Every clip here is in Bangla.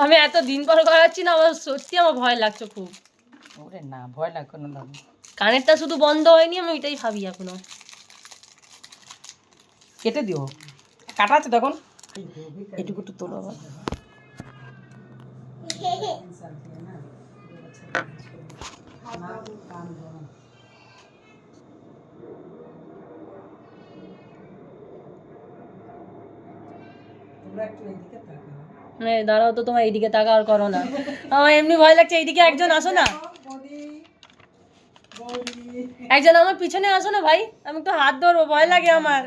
আমি এত দিন পর করাচ্ছি না, আমার সত্যি আমার ভয় লাগছে খুব। ওরে না, ভয় লাগবে না। কানেরটা শুধু বন্ধ হয়নি, আমি ওইটাই ভাবি এখনো। কেটে দিও, কাটা আছে তখন। এটুকু একটু তোলো আবার। দাঁড়াও তো, তোমার এইদিকে তাকা আর করো না, আমার এমনি ভয় লাগছে। এইদিকে একজন আসো না, একজন আমার পিছনে আসো না ভাই, আমি তো হাত ধরবো, ভয় লাগে আমার।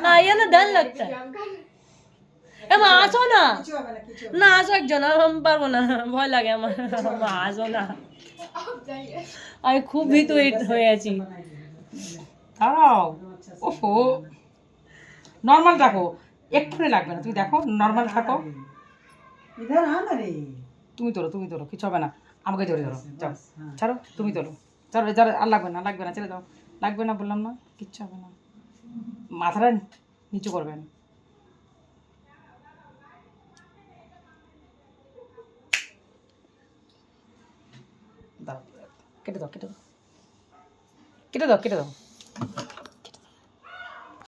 না ডাল লাগছে, আসো না, না আসো একজন, আমি পারবো না, ভয় লাগে আমার, আসো না, আমি খুব ভীতু হয়ে আছি। দাঁড়াও, ওহো, নর্মাল রাখো, এক্ষুনি লাগবে না, তুমি দেখো নর্মাল থাকো। তুমি তোলো, কিছু হবে না, আমাকে জড়িয়ে ধরো, যাও ছাড়ো, তুমি তোলো, ছাড়ো, আর লাগবে না, ছেড়ে দাও, লাগবে না বললাম না, কিচ্ছু হবে না, মাথাটা নিচু করবেন। দাও, কেটে দাও।